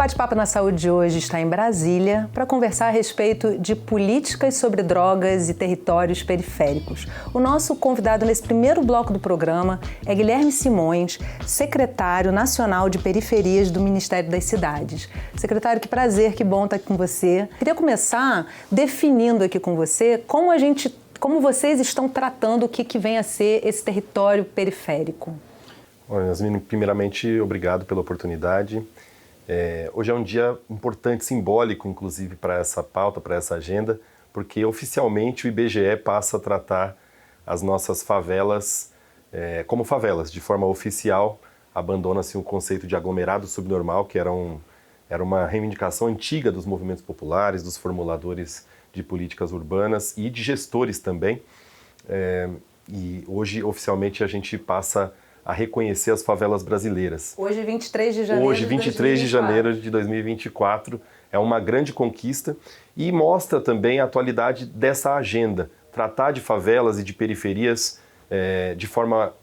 Bate-Papo na Saúde de hoje está em Brasília para conversar a respeito de políticas sobre drogas e territórios periféricos. O nosso convidado nesse primeiro bloco do programa é Guilherme Simões, secretário nacional de periferias do Ministério das Cidades. Secretário, que prazer, que bom estar aqui com você. Queria começar definindo aqui com você como vocês estão tratando o que vem a ser esse território periférico. Olha, Yasmin, primeiramente, obrigado pela oportunidade. Hoje é um dia importante, simbólico, inclusive, para essa pauta, para essa agenda, porque oficialmente o IBGE passa a tratar as nossas favelas como favelas. De forma oficial, abandona-se o conceito de aglomerado subnormal, que era uma reivindicação antiga dos movimentos populares, dos formuladores de políticas urbanas e de gestores também. E hoje, oficialmente, a gente passa a reconhecer as favelas brasileiras. Hoje, 23 de janeiro Hoje, 23 de janeiro de 2024, é uma grande conquista e mostra também a atualidade dessa agenda. Tratar de favelas e de periferias de forma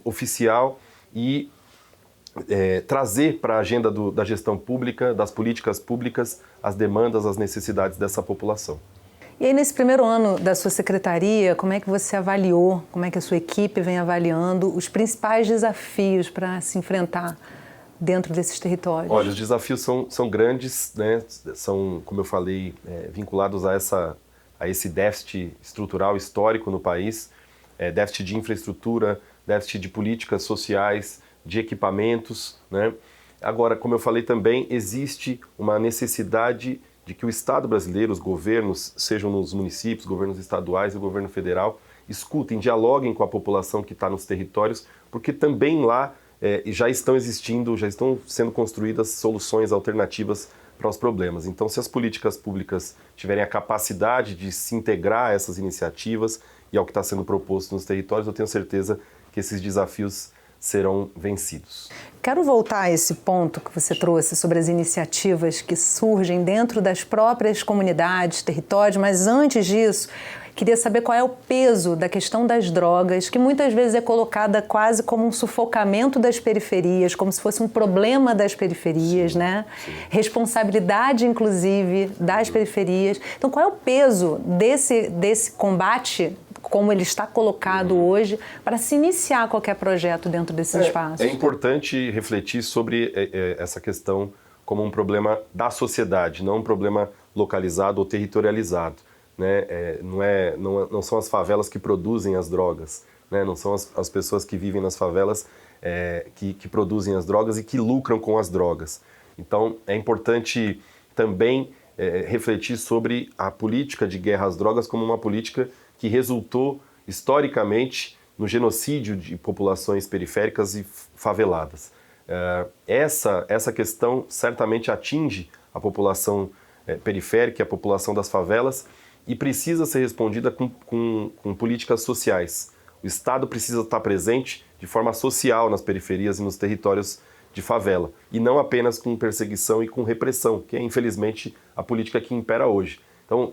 oficial e trazer para a agenda da gestão pública, das políticas públicas, as demandas, as necessidades dessa população. E aí, nesse primeiro ano da sua secretaria, como é que você avaliou, como é que a sua equipe vem avaliando os principais desafios para se enfrentar dentro desses territórios? Olha, os desafios são grandes, né? São, como eu falei, vinculados a esse déficit estrutural histórico no país, déficit de infraestrutura, déficit de políticas sociais, de equipamentos, né? Agora, como eu falei também, existe uma necessidade de que o Estado brasileiro, os governos, sejam nos municípios, governos estaduais e o governo federal, escutem, dialoguem com a população que está nos territórios, porque também lá já estão existindo, já estão sendo construídas soluções alternativas para os problemas. Então, se as políticas públicas tiverem a capacidade de se integrar a essas iniciativas e ao que está sendo proposto nos territórios, eu tenho certeza que esses desafios serão vencidos. Quero voltar a esse ponto que você trouxe sobre as iniciativas que surgem dentro das próprias comunidades, territórios, mas antes disso, queria saber qual é o peso da questão das drogas, que muitas vezes é colocada quase como um sufocamento das periferias, como se fosse um problema das periferias, sim, né? Sim. Responsabilidade, inclusive, das periferias. Então, qual é o peso desse combate, como ele está colocado hoje, para se iniciar qualquer projeto dentro desses espaços? É importante refletir sobre essa questão como um problema da sociedade, não um problema localizado ou territorializado. Né? Não são as favelas que produzem as drogas, né? Não são as pessoas que vivem nas favelas que produzem as drogas e que lucram com as drogas. Então, é importante também refletir sobre a política de guerra às drogas como uma política que resultou historicamente no genocídio de populações periféricas e faveladas. Essa questão certamente atinge a população periférica, a população das favelas, e precisa ser respondida com políticas sociais. O Estado precisa estar presente de forma social nas periferias e nos territórios de favela, e não apenas com perseguição e com repressão, que é, infelizmente, a política que impera hoje. Então,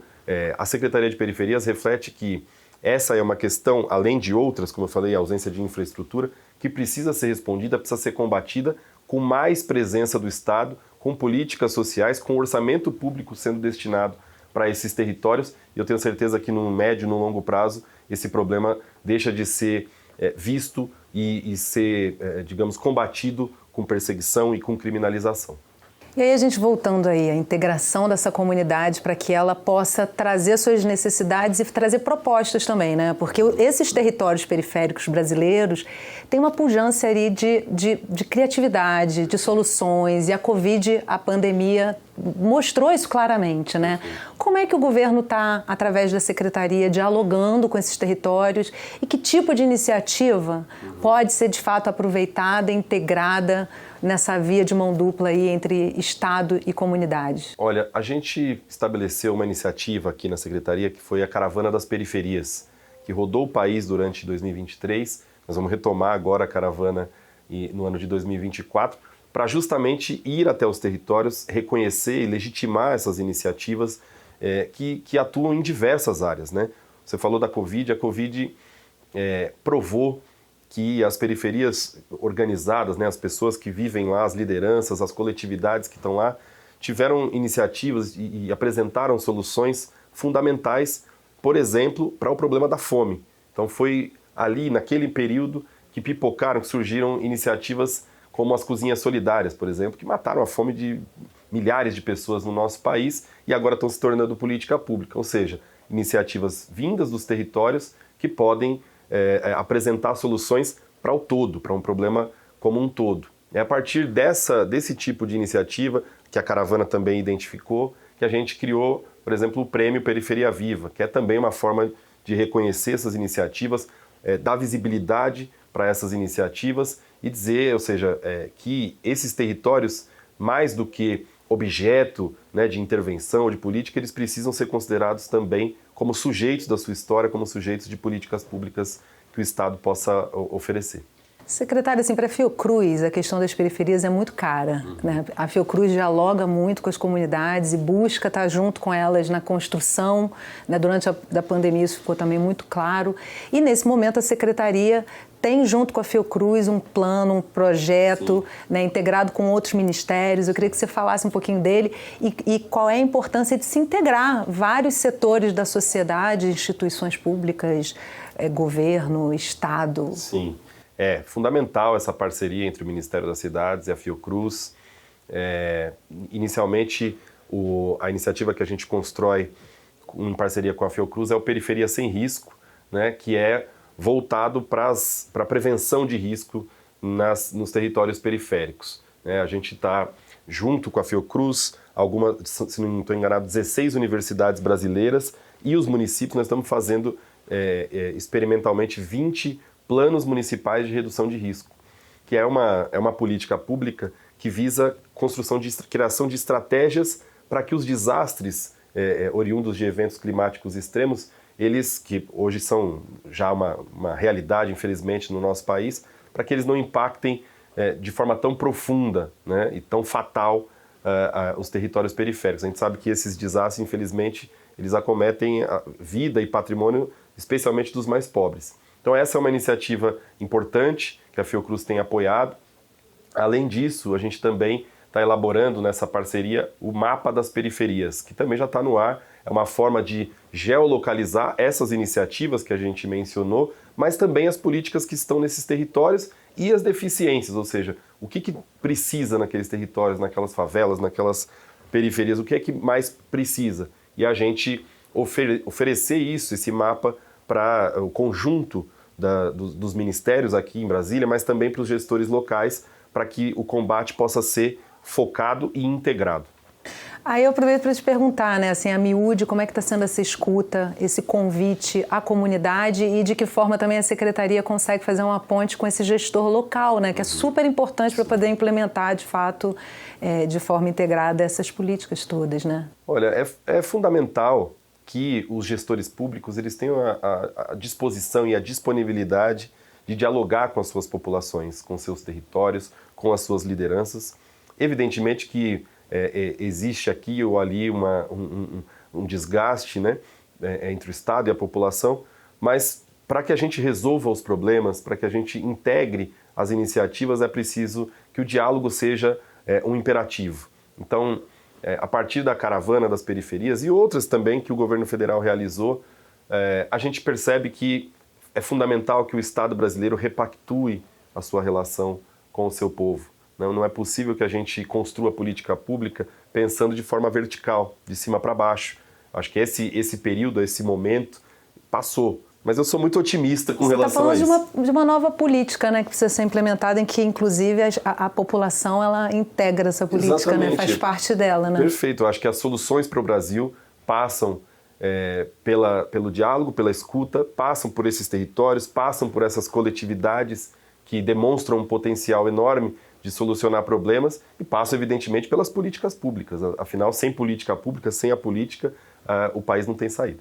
a Secretaria de Periferias reflete que essa é uma questão, além de outras, como eu falei, a ausência de infraestrutura, que precisa ser respondida, precisa ser combatida com mais presença do Estado, com políticas sociais, com orçamento público sendo destinado para esses territórios. E eu tenho certeza que no médio e no longo prazo esse problema deixa de ser visto e ser, digamos, combatido com perseguição e com criminalização. E aí a gente voltando aí, a integração dessa comunidade para que ela possa trazer suas necessidades e trazer propostas também, né? Porque esses territórios periféricos brasileiros têm uma pujança ali de criatividade, de soluções, e a Covid, a pandemia, mostrou isso claramente, né? Como é que o governo está, através da secretaria, dialogando com esses territórios e que tipo de iniciativa pode ser de fato aproveitada, integrada nessa via de mão dupla aí entre Estado e comunidade? Olha, a gente estabeleceu uma iniciativa aqui na Secretaria que foi a Caravana das Periferias, que rodou o país durante 2023. Nós vamos retomar agora a caravana no ano de 2024, para justamente ir até os territórios, reconhecer e legitimar essas iniciativas que atuam em diversas áreas, né? Você falou da Covid, a Covid provou que as periferias organizadas, né, as pessoas que vivem lá, as lideranças, as coletividades que estão lá, tiveram iniciativas e apresentaram soluções fundamentais, por exemplo, para o problema da fome. Então foi ali, naquele período, que pipocaram, que surgiram iniciativas como as cozinhas solidárias, por exemplo, que mataram a fome de milhares de pessoas no nosso país e agora estão se tornando política pública, ou seja, iniciativas vindas dos territórios que podem apresentar soluções para o todo, para um problema como um todo. É a partir desse tipo de iniciativa, que a Caravana também identificou, que a gente criou, por exemplo, o Prêmio Periferia Viva, que é também uma forma de reconhecer essas iniciativas, dar visibilidade para essas iniciativas e dizer, ou seja, que esses territórios, mais do que objeto, né, de intervenção ou de política, eles precisam ser considerados também como sujeitos da sua história, como sujeitos de políticas públicas que o Estado possa oferecer. Secretário, assim, para a Fiocruz, a questão das periferias é muito cara, né? A Fiocruz dialoga muito com as comunidades e busca estar junto com elas na construção, né? Durante a pandemia isso ficou também muito claro. E nesse momento a Secretaria tem junto com a Fiocruz um plano, um projeto, né, integrado com outros ministérios. Eu queria que você falasse um pouquinho dele e qual é a importância de se integrar vários setores da sociedade, instituições públicas, governo, Estado. Sim. É fundamental essa parceria entre o Ministério das Cidades e a Fiocruz. Inicialmente, a iniciativa que a gente constrói em parceria com a Fiocruz é o Periferia Sem Risco, né, que é voltado para a prevenção de risco nos territórios periféricos. A gente está junto com a Fiocruz, se não estou enganado, 16 universidades brasileiras e os municípios. Nós estamos fazendo experimentalmente 20 planos municipais de redução de risco, que é uma política pública que visa criação de estratégias para que os desastres oriundos de eventos climáticos extremos, eles que hoje são já uma realidade, infelizmente, no nosso país, para que eles não impactem de forma tão profunda, né, e tão fatal os territórios periféricos. A gente sabe que esses desastres, infelizmente, eles acometem a vida e patrimônio, especialmente dos mais pobres. Então essa é uma iniciativa importante que a Fiocruz tem apoiado. Além disso, a gente também está elaborando nessa parceria o mapa das periferias, que também já está no ar. É uma forma de geolocalizar essas iniciativas que a gente mencionou, mas também as políticas que estão nesses territórios e as deficiências, ou seja, o que precisa naqueles territórios, naquelas favelas, naquelas periferias, o que é que mais precisa. E a gente oferecer esse mapa para o conjunto dos ministérios aqui em Brasília, mas também para os gestores locais, para que o combate possa ser focado e integrado. Aí eu aproveito para te perguntar, né, assim, a miúde, como é que está sendo essa escuta, esse convite à comunidade e de que forma também a Secretaria consegue fazer uma ponte com esse gestor local, né, que é super importante para poder implementar, de fato, de forma integrada essas políticas todas, né? Olha, é fundamental que os gestores públicos eles tenham a disposição e a disponibilidade de dialogar com as suas populações, com seus territórios, com as suas lideranças. Evidentemente que existe aqui ou ali um desgaste, né, entre o Estado e a população, mas para que a gente resolva os problemas, para que a gente integre as iniciativas, é preciso que o diálogo seja um imperativo. Então, a partir da Caravana das Periferias e outras também que o governo federal realizou, a gente percebe que é fundamental que o Estado brasileiro repactue a sua relação com o seu povo. Não é possível que a gente construa política pública pensando de forma vertical, de cima para baixo. Acho que esse período, esse momento, passou. Mas eu sou muito otimista com relação a isso. Você está falando de uma nova política, né, que precisa ser implementada, em que, inclusive, a população ela integra essa política, né, faz parte dela. Né? Perfeito. Eu acho que as soluções para o Brasil passam pelo diálogo, pela escuta, passam por esses territórios, passam por essas coletividades que demonstram um potencial enorme de solucionar problemas e passam, evidentemente, pelas políticas públicas. Afinal, sem política pública, sem a política, o país não tem saída.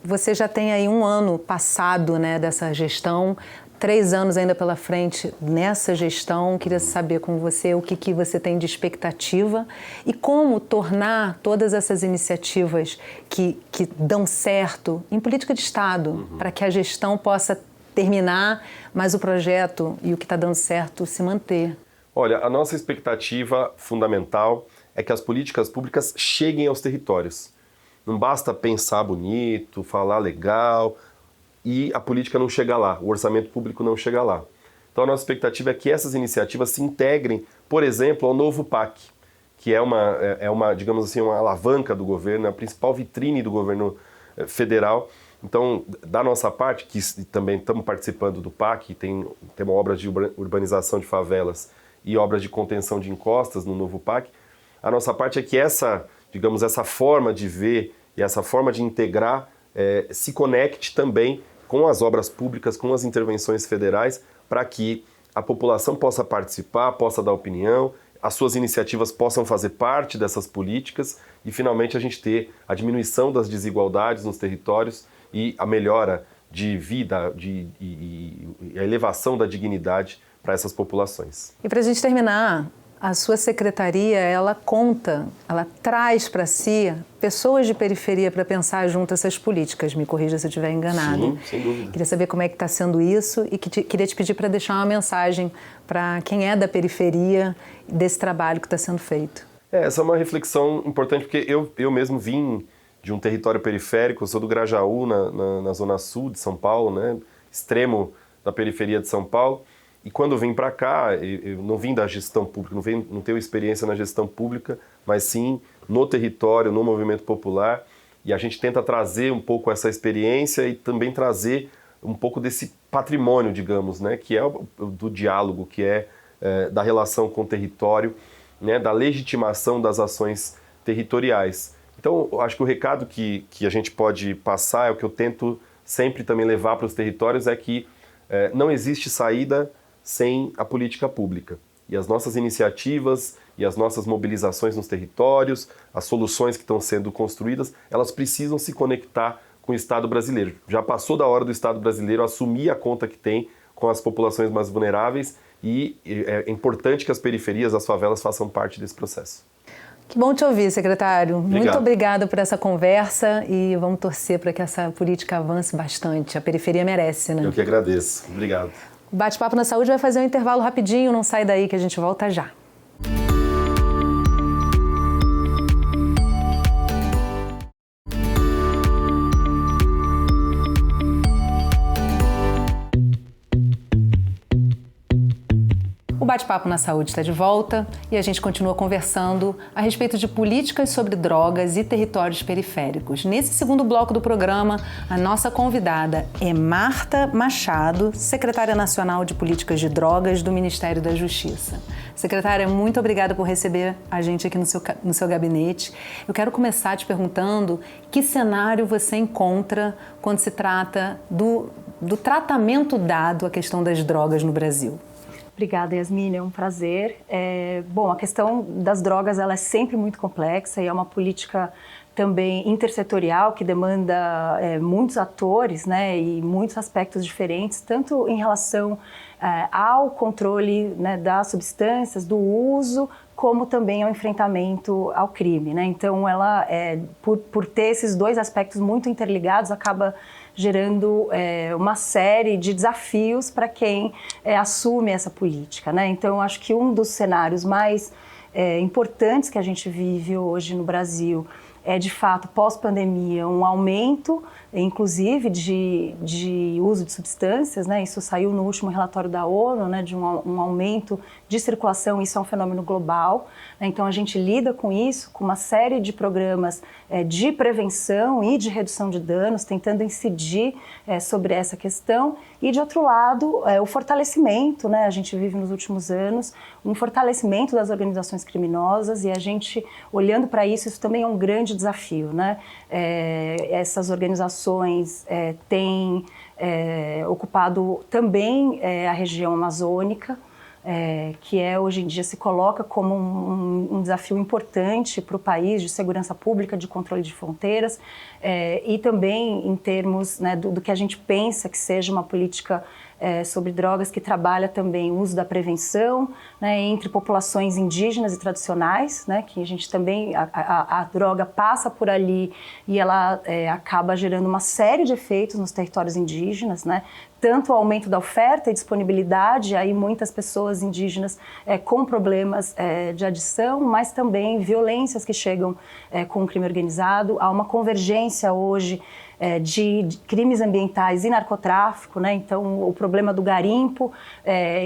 Você já tem aí um ano passado, né, dessa gestão, 3 anos ainda pela frente nessa gestão. Queria saber com você o que você tem de expectativa e como tornar todas essas iniciativas que dão certo em política de Estado, para que a gestão possa terminar, mas o projeto e o que está dando certo se manter? Olha, a nossa expectativa fundamental é que as políticas públicas cheguem aos territórios. Não basta pensar bonito, falar legal e a política não chega lá, o orçamento público não chega lá. Então a nossa expectativa é que essas iniciativas se integrem, por exemplo, ao novo PAC, que é uma, digamos assim, uma alavanca do governo, a principal vitrine do governo federal. Então, da nossa parte, que também estamos participando do PAC, tem uma obra de urbanização de favelas e obras de contenção de encostas no novo PAC, a nossa parte é que essa forma de ver e essa forma de integrar se conecte também com as obras públicas, com as intervenções federais, para que a população possa participar, possa dar opinião, as suas iniciativas possam fazer parte dessas políticas e, finalmente, a gente ter a diminuição das desigualdades nos territórios e a melhora de vida e a elevação da dignidade para essas populações. E para a gente terminar, a sua secretaria, ela traz para si pessoas de periferia para pensar junto essas políticas. Me corrija se eu estiver enganada. Sim, sem dúvida. Queria saber como é que está sendo isso e queria te pedir para deixar uma mensagem para quem é da periferia desse trabalho que está sendo feito. Essa é uma reflexão importante, porque eu mesmo vim de um território periférico, eu sou do Grajaú, na zona sul de São Paulo, né, extremo da periferia de São Paulo. E quando eu vim para cá, eu não vim da gestão pública, não tenho experiência na gestão pública, mas sim no território, no movimento popular. E a gente tenta trazer um pouco essa experiência e também trazer um pouco desse patrimônio, digamos, né, que é do diálogo, que é da relação com o território, né, da legitimação das ações territoriais. Então, eu acho que o recado que a gente pode passar, é o que eu tento sempre também levar para os territórios, é que não existe saída sem a política pública. E as nossas iniciativas e as nossas mobilizações nos territórios, as soluções que estão sendo construídas, elas precisam se conectar com o Estado brasileiro. Já passou da hora do Estado brasileiro assumir a conta que tem com as populações mais vulneráveis e é importante que as periferias, as favelas façam parte desse processo. Que bom te ouvir, secretário. Obrigado. Muito obrigada por essa conversa e vamos torcer para que essa política avance bastante. A periferia merece, né? Eu que agradeço. Obrigado. O Bate-Papo na Saúde vai fazer um intervalo rapidinho, não sai daí que a gente volta já. O Bate-Papo na Saúde está de volta e a gente continua conversando a respeito de políticas sobre drogas e territórios periféricos. Nesse segundo bloco do programa, a nossa convidada é Marta Machado, secretária nacional de Políticas de Drogas do Ministério da Justiça. Secretária, muito obrigada por receber a gente aqui no seu gabinete. Eu quero começar te perguntando que cenário você encontra quando se trata do tratamento dado à questão das drogas no Brasil. Obrigada, Yasmine, é um prazer. Bom, a questão das drogas ela é sempre muito complexa e é uma política também intersetorial que demanda muitos atores, né, e muitos aspectos diferentes, tanto em relação ao controle, né, das substâncias, do uso, como também ao enfrentamento ao crime, né? Então, ela, por ter esses dois aspectos muito interligados, acaba gerando uma série de desafios para quem assume essa política, né? Então, acho que um dos cenários mais importantes que a gente vive hoje no Brasil é, de fato, pós-pandemia, um aumento, inclusive, de uso de substâncias, né? Isso saiu no último relatório da ONU, né? De um aumento de circulação, isso é um fenômeno global, né? Então, a gente lida com isso, com uma série de programas de prevenção e de redução de danos, tentando incidir sobre essa questão. E, de outro lado, o fortalecimento, né? A gente vive nos últimos anos um fortalecimento das organizações criminosas e a gente, olhando para isso, isso também é um grande desafio, né? Essas organizações têm ocupado também a região amazônica, que hoje em dia se coloca como um desafio importante para o país de segurança pública, de controle de fronteiras, e também em termos, né, do que a gente pensa que seja uma política sobre drogas, que trabalha também o uso da prevenção, né, entre populações indígenas e tradicionais, né, que a gente também, a droga passa por ali e ela acaba gerando uma série de efeitos nos territórios indígenas, né, tanto o aumento da oferta e disponibilidade, aí muitas pessoas indígenas com problemas de adição, mas também violências que chegam com o crime organizado. Há uma convergência hoje de crimes ambientais e narcotráfico, né? Então o problema do garimpo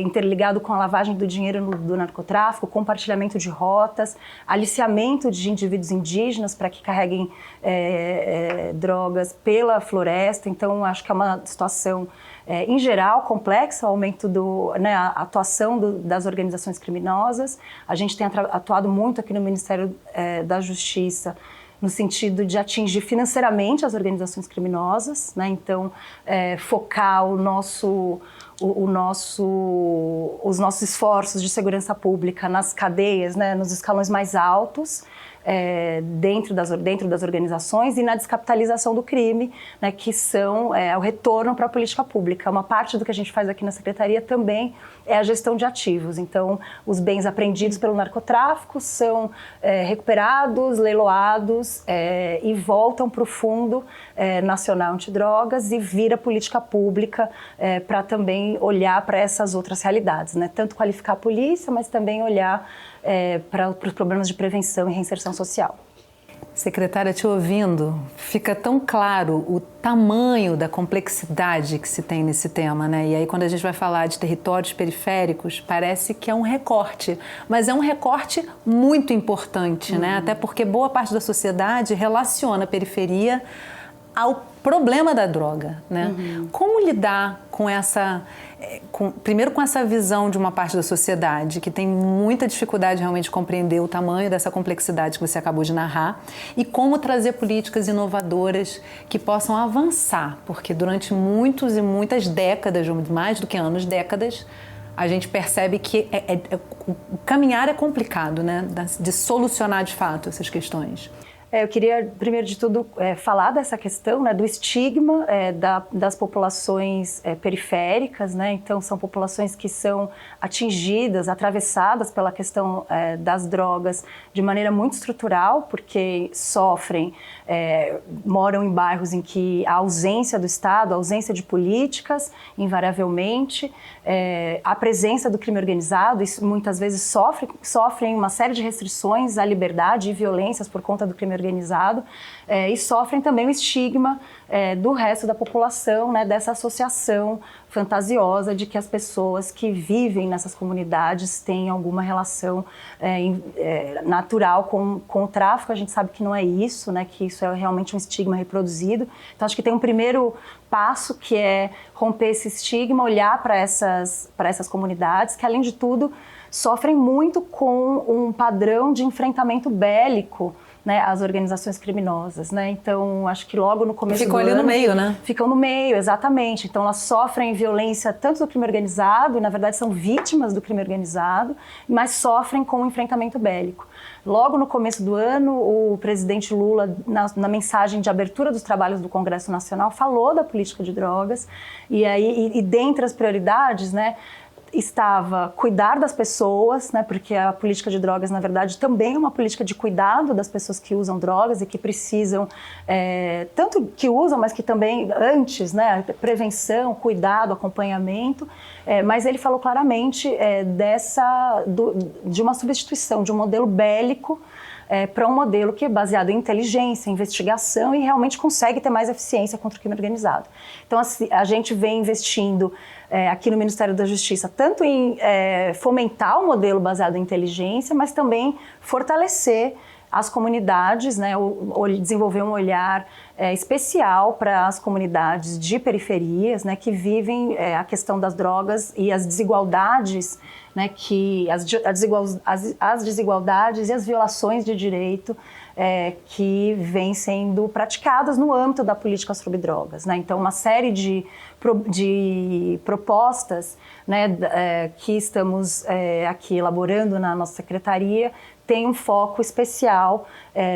interligado com a lavagem do dinheiro do narcotráfico, compartilhamento de rotas, aliciamento de indivíduos indígenas para que carreguem drogas pela floresta. Então acho que é uma situação em geral complexa, o aumento a atuação das organizações criminosas. A gente tem atuado muito aqui no Ministério da Justiça no sentido de atingir financeiramente as organizações criminosas, né? Então, focar os nossos esforços de segurança pública nas cadeias, né? Nos escalões mais altos, dentro das organizações, e na descapitalização do crime, né? Que são o retorno para a política pública. Uma parte do que a gente faz aqui na Secretaria também é a gestão de ativos. Então, os bens apreendidos pelo narcotráfico são recuperados, leiloados e voltam para o Fundo Nacional Antidrogas e vira política pública para também olhar para essas outras realidades, né? Tanto qualificar a polícia, mas também olhar para os problemas de prevenção e reinserção social. Secretária, te ouvindo, fica tão claro o tamanho da complexidade que se tem nesse tema, né? E aí, quando a gente vai falar de territórios periféricos, parece que é um recorte, mas é um recorte muito importante, né? Até porque boa parte da sociedade relaciona a periferia ao problema da droga, né? Como lidar com primeiro com essa visão de uma parte da sociedade que tem muita dificuldade realmente de compreender o tamanho dessa complexidade que você acabou de narrar, e como trazer políticas inovadoras que possam avançar, porque durante muitas décadas, mais do que anos, décadas, a gente percebe que o caminhar é complicado, né? De solucionar de fato essas questões. Eu queria, primeiro de tudo, falar dessa questão, né, do estigma das populações periféricas, né? Então, são populações que são atingidas, atravessadas pela questão das drogas de maneira muito estrutural, porque sofrem, moram em bairros em que a ausência do Estado, a ausência de políticas, invariavelmente, a presença do crime organizado, isso muitas vezes sofrem uma série de restrições à liberdade e violências por conta do crime organizado, e sofrem também o estigma do resto da população, né, dessa associação fantasiosa de que as pessoas que vivem nessas comunidades têm alguma relação natural com o tráfico. A gente sabe que não é isso, né, que isso é realmente um estigma reproduzido. Então, acho que tem um primeiro passo, que é romper esse estigma, olhar para essas comunidades, que, além de tudo, sofrem muito com um padrão de enfrentamento bélico, né, as organizações criminosas, né? Então, acho que logo no começo do ano... Ficam ali no meio, né? Ficam no meio, exatamente. Então, elas sofrem violência tanto do crime organizado, e na verdade são vítimas do crime organizado, mas sofrem com o enfrentamento bélico. Logo no começo do ano, o presidente Lula, na mensagem de abertura dos trabalhos do Congresso Nacional, falou da política de drogas, e dentre as prioridades, né, estava cuidar das pessoas, né, porque a política de drogas, na verdade, também é uma política de cuidado das pessoas que usam drogas e que precisam, tanto que usam, mas que também antes, né, prevenção, cuidado, acompanhamento, mas ele falou claramente de uma substituição de um modelo bélico para um modelo que é baseado em inteligência, investigação, e realmente consegue ter mais eficiência contra o crime organizado. Então, assim, a gente vem investindo aqui no Ministério da Justiça, tanto em fomentar o modelo baseado em inteligência, mas também fortalecer as comunidades, né, desenvolver um olhar especial para as comunidades de periferias, né, que vivem a questão das drogas e as desigualdades, né, as desigualdades e as violações de direito que vêm sendo praticadas no âmbito da política sobre drogas, né? Então, uma série de propostas, né, que estamos aqui elaborando na nossa secretaria tem um foco especial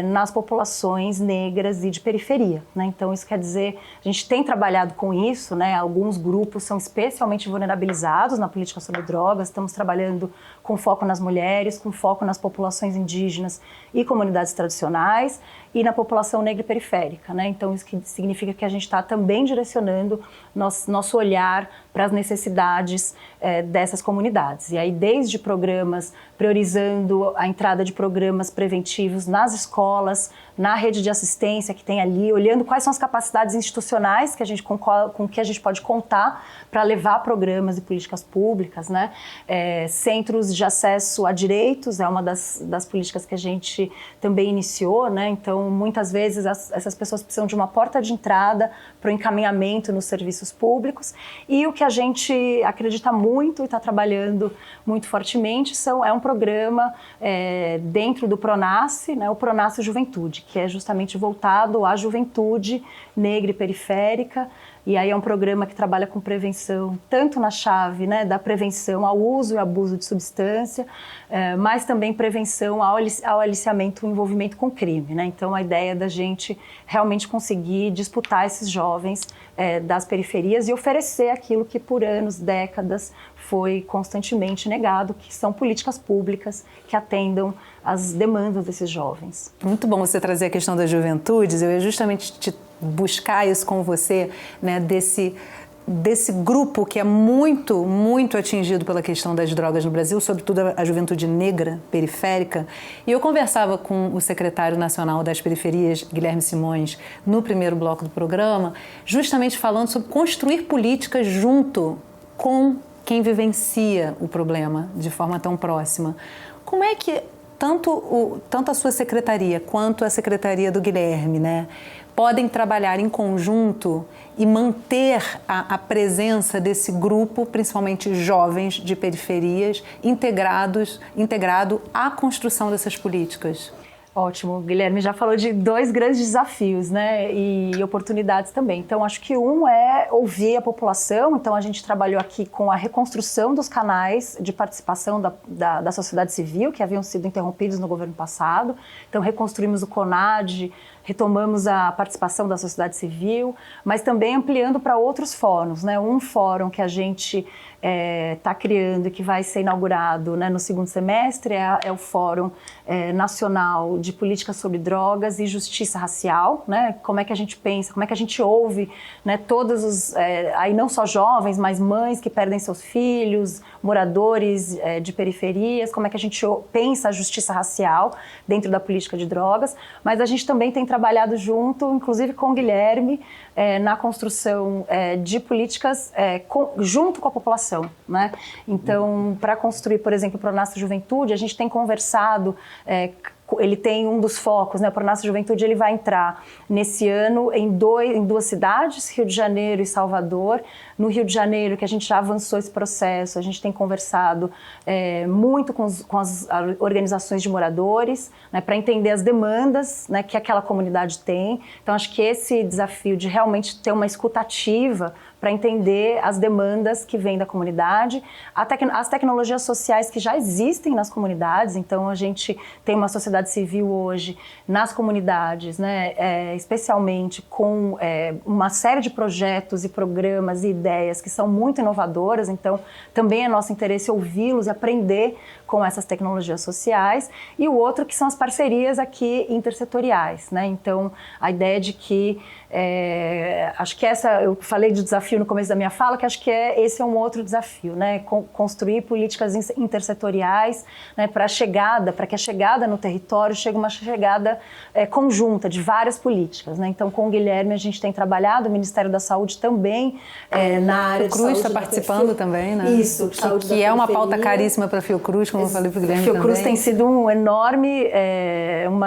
nas populações negras e de periferia, né? Então, isso quer dizer, a gente tem trabalhado com isso, né? Alguns grupos são especialmente vulnerabilizados na política sobre drogas, estamos trabalhando com foco nas mulheres, com foco nas populações indígenas e comunidades tradicionais e na população negra e periférica, né? Então, isso que significa que a gente está também direcionando nosso olhar para as necessidades dessas comunidades. E aí, desde programas, priorizando a entrada de programas preventivos nas escolas, na rede de assistência que tem ali, olhando quais são as capacidades institucionais que com que a gente pode contar para levar programas e políticas públicas, né? Centros de acesso a direitos é uma das políticas que a gente também iniciou, né? Então, muitas vezes essas pessoas precisam de uma porta de entrada para o encaminhamento nos serviços públicos, e o que a gente acredita muito e está trabalhando muito fortemente é um programa dentro do Pronasce, né? O Pronasce Juventude, que é justamente voltado à juventude negra e periférica. E aí é um programa que trabalha com prevenção, tanto na chave, né, da prevenção ao uso e abuso de substância, mas também prevenção ao aliciamento e envolvimento com crime, né? Então, a ideia é da gente realmente conseguir disputar esses jovens das periferias e oferecer aquilo que por anos, décadas, foi constantemente negado, que são políticas públicas que atendam às demandas desses jovens. Muito bom você trazer a questão das juventudes. Eu ia justamente buscar isso com você, né, desse grupo que é muito, muito atingido pela questão das drogas no Brasil, sobretudo a juventude negra, periférica. E eu conversava com o secretário nacional das periferias, Guilherme Simões, no primeiro bloco do programa, justamente falando sobre construir políticas junto com quem vivencia o problema de forma tão próxima. Como é que tanto a sua secretaria quanto a secretaria do Guilherme, né, podem trabalhar em conjunto e manter a presença desse grupo, principalmente jovens de periferias, integrado à construção dessas políticas? Ótimo, o Guilherme já falou de 2 grandes desafios, né, e oportunidades também. Então, acho que um é ouvir a população. Então, a gente trabalhou aqui com a reconstrução dos canais de participação da sociedade civil, que haviam sido interrompidos no governo passado. Então, reconstruímos o CONAD, retomamos a participação da sociedade civil, mas também ampliando para outros fóruns, né? Um fórum que a gente está criando e que vai ser inaugurado, né, no segundo semestre é o Fórum Nacional de Políticas sobre Drogas e Justiça Racial, né? Como é que a gente pensa, como é que a gente ouve, né, todos os, aí não só jovens, mas mães que perdem seus filhos, moradores de periferias, como é que a gente pensa a justiça racial dentro da política de drogas, mas a gente também tem trabalhado junto, inclusive com o Guilherme, na construção de políticas junto com a população, né? Então, para construir, por exemplo, o Pronasce Juventude, a gente tem conversado, ele tem um dos focos, né? O Pronasce Juventude ele vai entrar nesse ano em 2 cidades, Rio de Janeiro e Salvador. No Rio de Janeiro, que a gente já avançou esse processo, a gente tem conversado muito com as organizações de moradores, né, para entender as demandas, né, que aquela comunidade tem. Então, acho que esse desafio de realmente ter uma escuta ativa para entender as demandas que vêm da comunidade, as tecnologias sociais que já existem nas comunidades. Então, a gente tem uma sociedade civil hoje nas comunidades, né, especialmente com uma série de projetos e programas e ideias que são muito inovadoras. Então, também é nosso interesse ouvi-los e aprender com essas tecnologias sociais. E o outro que são as parcerias aqui intersetoriais, né? Então, a ideia de que acho que eu falei de desafio no começo da minha fala, que acho que esse é um outro desafio, né? Construir políticas intersetoriais, né, para que a chegada no território chegue uma chegada conjunta de várias políticas, né? Então, com o Guilherme a gente tem trabalhado, o Ministério da Saúde também na área de saúde. Fiocruz está participando também, né? Isso, que é uma pauta caríssima para a Fiocruz, como eu falei para o Guilherme também. Fiocruz tem sido uma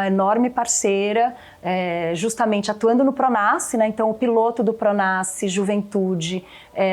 enorme parceira justamente atuando no Pronasce, né? Então o piloto do Pronasce Juventude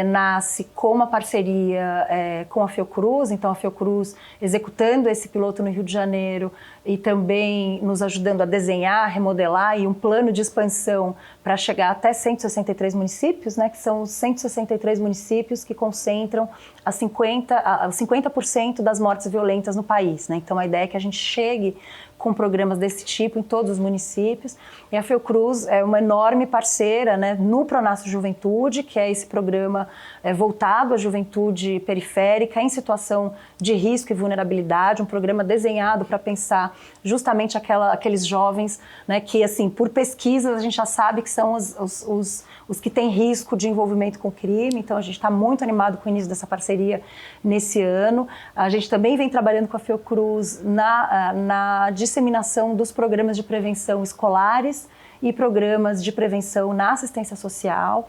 nasce com uma parceria com a Fiocruz, então a Fiocruz executando esse piloto no Rio de Janeiro e também nos ajudando a desenhar, remodelar e um plano de expansão para chegar até 163 municípios, né, que são os 163 municípios que concentram a 50% das mortes violentas no país, né? Então a ideia é que a gente chegue com programas desse tipo em todos os municípios. E a Fiocruz é uma enorme parceira, né, no Pronasce Juventude, que é esse programa voltado à juventude periférica em situação de risco e vulnerabilidade, um programa desenhado para pensar justamente aqueles jovens, né, que, assim, por pesquisas a gente já sabe que são os que têm risco de envolvimento com crime. Então a gente está muito animado com o início dessa parceria nesse ano. A gente também vem trabalhando com a Fiocruz na disseminação dos programas de prevenção escolares e programas de prevenção na assistência social.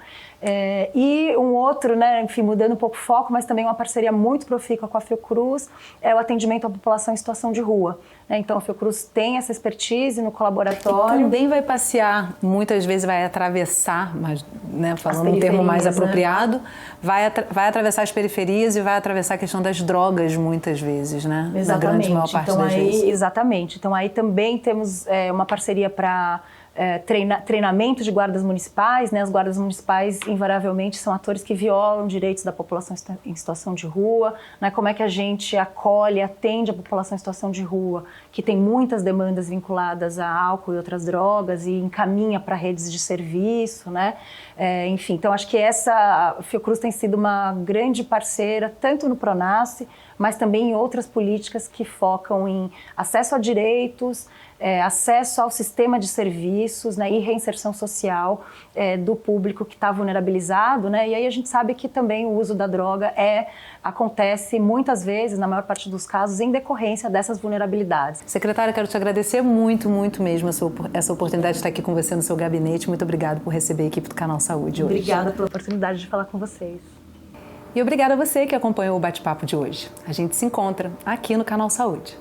E um outro, né, enfim, mudando um pouco o foco, mas também uma parceria muito profícua com a Fiocruz, é o atendimento à população em situação de rua. Então a Fiocruz tem essa expertise no colaboratório. E também vai passear, muitas vezes vai atravessar, mas, né, falando um termo mais apropriado, vai atravessar as periferias e vai atravessar a questão das drogas muitas vezes, né? Exatamente. Na grande maior parte então, das vezes. Exatamente. Então aí também temos uma parceria para treinamento de guardas municipais, né? As guardas municipais invariavelmente são atores que violam direitos da população em situação de rua, né? Como é que a gente acolhe, atende a população em situação de rua, que tem muitas demandas vinculadas a álcool e outras drogas e encaminha para redes de serviço, né? Enfim, então acho que a Fiocruz tem sido uma grande parceira, tanto no Pronasce, mas também em outras políticas que focam em acesso a direitos, acesso ao sistema de serviços, né, e reinserção social do público que está vulnerabilizado, né? E aí a gente sabe que também o uso da droga acontece muitas vezes, na maior parte dos casos, em decorrência dessas vulnerabilidades. Secretária, quero te agradecer muito, muito mesmo essa oportunidade de estar aqui com você no seu gabinete. Muito obrigada por receber a equipe do Canal Saúde hoje. Obrigada pela oportunidade de falar com vocês. E obrigada a você que acompanhou o bate-papo de hoje. A gente se encontra aqui no Canal Saúde.